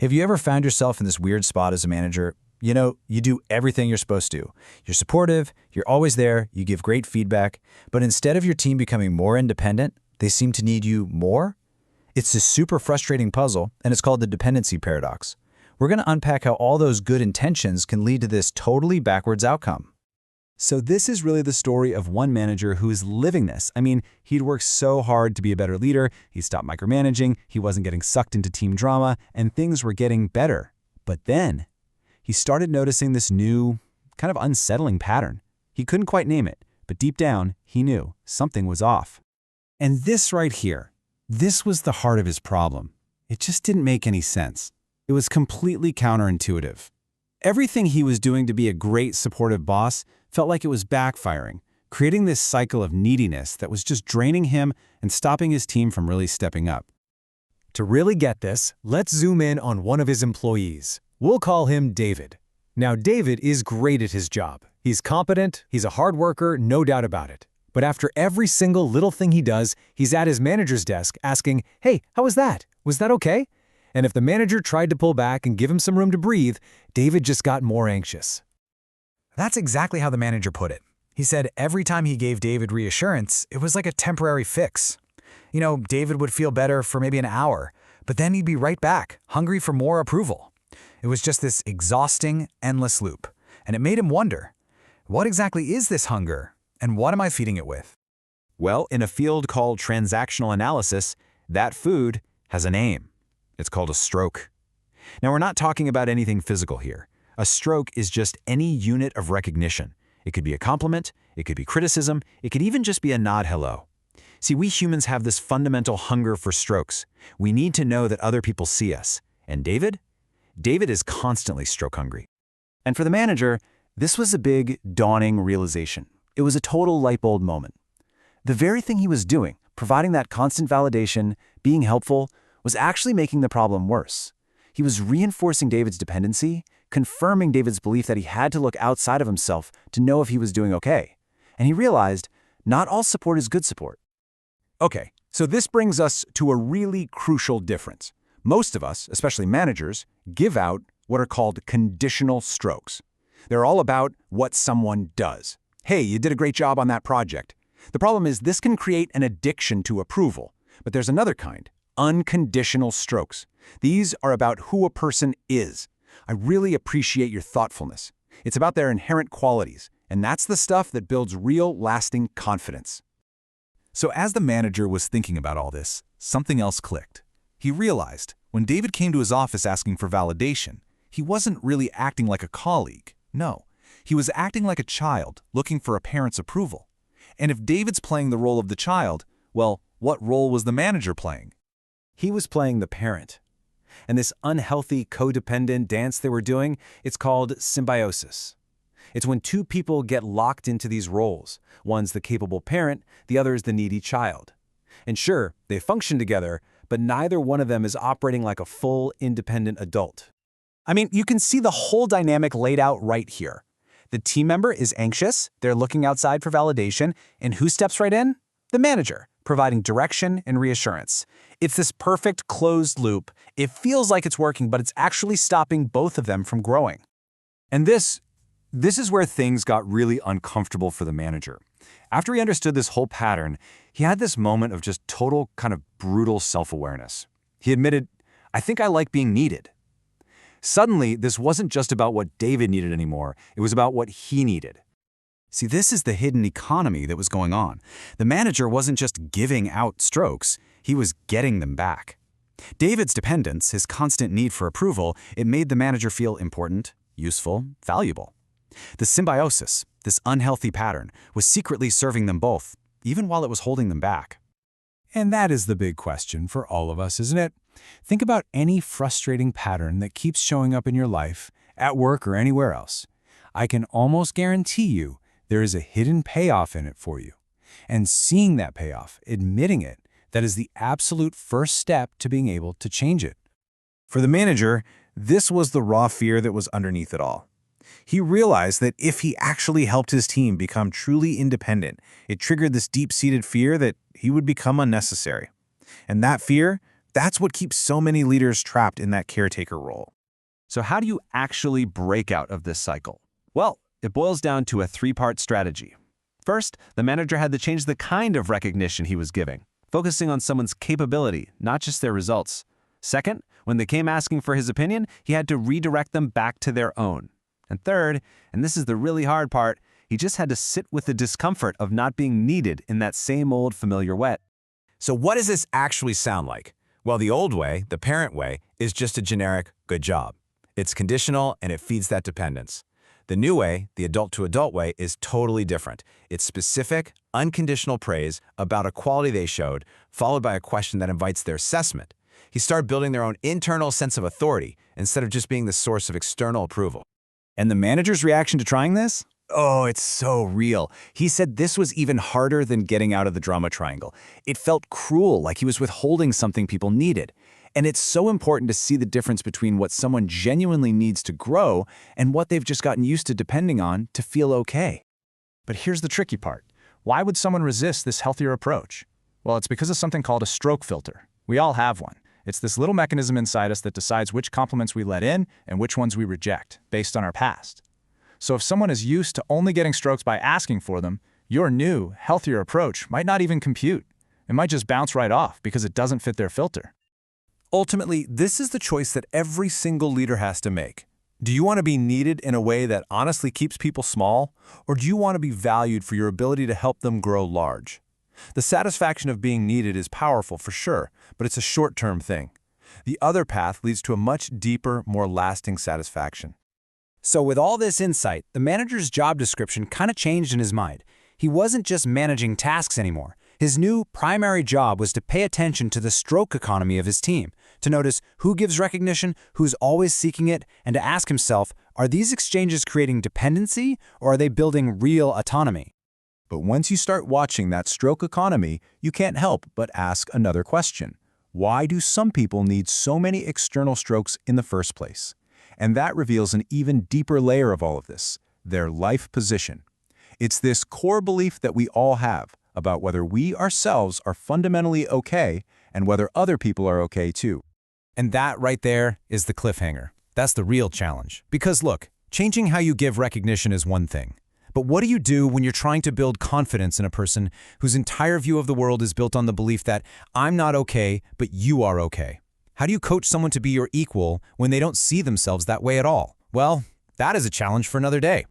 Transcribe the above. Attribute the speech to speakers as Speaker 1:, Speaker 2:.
Speaker 1: Have you ever found yourself in this weird spot as a manager? You do everything you're supposed to. You're supportive, you're always there, you give great feedback, but instead of your team becoming more independent, they seem to need you more? It's a super frustrating puzzle, and it's called the dependency paradox. We're going to unpack how all those good intentions can lead to this totally backwards outcome.
Speaker 2: So this is really the story of one manager who is living this. I mean, he'd worked so hard to be a better leader, he stopped micromanaging, he wasn't getting sucked into team drama, and things were getting better. But then, he started noticing this new, kind of unsettling pattern. He couldn't quite name it, but deep down, he knew something was off. And this right here, this was the heart of his problem. It just didn't make any sense. It was completely counterintuitive. Everything he was doing to be a great supportive boss felt like it was backfiring, creating this cycle of neediness that was just draining him and stopping his team from really stepping up.
Speaker 3: To really get this, let's zoom in on one of his employees. We'll call him David. Now, David is great at his job. He's competent, he's a hard worker, no doubt about it. But after every single little thing he does, he's at his manager's desk asking, "Hey, how was that? Was that okay?" And if the manager tried to pull back and give him some room to breathe, David just got more anxious.
Speaker 1: That's exactly how the manager put it. He said every time he gave David reassurance, it was like a temporary fix. David would feel better for maybe an hour, but then he'd be right back, hungry for more approval. It was just this exhausting, endless loop. And it made him wonder, what exactly is this hunger, and what am I feeding it with?
Speaker 2: Well, in a field called transactional analysis, that food has a name. It's called a stroke. Now, we're not talking about anything physical here. A stroke is just any unit of recognition. It could be a compliment, it could be criticism, it could even just be a nod hello. See, we humans have this fundamental hunger for strokes. We need to know that other people see us. And David? David is constantly stroke hungry. And for the manager, this was a big, dawning realization. It was a total light bulb moment. The very thing he was doing, providing that constant validation, being helpful, was actually making the problem worse. He was reinforcing David's dependency, confirming David's belief that he had to look outside of himself to know if he was doing okay. And he realized not all support is good support. Okay, so this brings us to a really crucial difference. Most of us, especially managers, give out what are called conditional strokes. They're all about what someone does. Hey, you did a great job on that project. The problem is this can create an addiction to approval. But there's another kind, unconditional strokes. These are about who a person is. I really appreciate your thoughtfulness. It's about their inherent qualities, and that's the stuff that builds real, lasting confidence.
Speaker 4: So as the manager was thinking about all this, something else clicked. He realized when David came to his office asking for validation, he wasn't really acting like a colleague. No, he was acting like a child looking for a parent's approval. And if David's playing the role of the child, well, what role was the manager playing?
Speaker 2: He was playing the parent. And this unhealthy, codependent dance they were doing, it's called symbiosis. It's when two people get locked into these roles. One's the capable parent, the other is the needy child. And sure, they function together, but neither one of them is operating like a full, independent adult. I mean, you can see the whole dynamic laid out right here. The team member is anxious, they're looking outside for validation, and who steps right in? The manager, providing direction and reassurance. It's this perfect closed loop. It feels like it's working, but it's actually stopping both of them from growing. And this is where things got really uncomfortable for the manager. After he understood this whole pattern, he had this moment of just total kind of brutal self-awareness. He admitted, I think I like being needed. Suddenly, this wasn't just about what David needed anymore. It was about what he needed.
Speaker 1: See, this is the hidden economy that was going on. The manager wasn't just giving out strokes, he was getting them back. David's dependence, his constant need for approval, it made the manager feel important, useful, valuable. The symbiosis, this unhealthy pattern, was secretly serving them both, even while it was holding them back.
Speaker 3: And that is the big question for all of us, isn't it? Think about any frustrating pattern that keeps showing up in your life, at work or anywhere else. I can almost guarantee you there is a hidden payoff in it for you. And seeing that payoff, admitting it, that is the absolute first step to being able to change it.
Speaker 4: For the manager, this was the raw fear that was underneath it all. He realized that if he actually helped his team become truly independent, it triggered this deep-seated fear that he would become unnecessary. And that fear,
Speaker 5: That's what keeps so many leaders trapped in that caretaker role.
Speaker 2: So how do you actually break out of this cycle? Well, it boils down to a three-part strategy. First, the manager had to change the kind of recognition he was giving, focusing on someone's capability, not just their results. Second, when they came asking for his opinion, he had to redirect them back to their own. And third, and this is the really hard part, he just had to sit with the discomfort of not being needed in that same old familiar way.
Speaker 1: So what does this actually sound like? Well, the old way, the parent way, is just a generic good job. It's conditional and it feeds that dependence. The new way, the adult-to-adult way, is totally different. It's specific, unconditional praise about a quality they showed, followed by a question that invites their assessment. He started building their own internal sense of authority instead of just being the source of external approval. And the manager's reaction to trying this? Oh, it's so real. He said this was even harder than getting out of the drama triangle. It felt cruel, like he was withholding something people needed. And it's so important to see the difference between what someone genuinely needs to grow and what they've just gotten used to depending on to feel okay.
Speaker 6: But here's the tricky part. Why would someone resist this healthier approach? Well, it's because of something called a stroke filter. We all have one. It's this little mechanism inside us that decides which compliments we let in and which ones we reject, based on our past. So if someone is used to only getting strokes by asking for them, your new, healthier approach might not even compute. It might just bounce right off because it doesn't fit their filter.
Speaker 5: Ultimately, this is the choice that every single leader has to make. Do you want to be needed in a way that honestly keeps people small, or do you want to be valued for your ability to help them grow large? The satisfaction of being needed is powerful for sure, but it's a short-term thing. The other path leads to a much deeper, more lasting satisfaction.
Speaker 1: So with all this insight, the manager's job description kind of changed in his mind. He wasn't just managing tasks anymore. His new primary job was to pay attention to the stroke economy of his team, to notice who gives recognition, who's always seeking it, and to ask himself, are these exchanges creating dependency or are they building real autonomy?
Speaker 5: But once you start watching that stroke economy, you can't help but ask another question. Why do some people need so many external strokes in the first place? And that reveals an even deeper layer of all of this, their life position. It's this core belief that we all have about whether we ourselves are fundamentally okay and whether other people are okay too.
Speaker 3: And that right there is the cliffhanger. That's the real challenge. Because look, changing how you give recognition is one thing. But what do you do when you're trying to build confidence in a person whose entire view of the world is built on the belief that I'm not okay, but you are okay? How do you coach someone to be your equal when they don't see themselves that way at all? Well, that is a challenge for another day.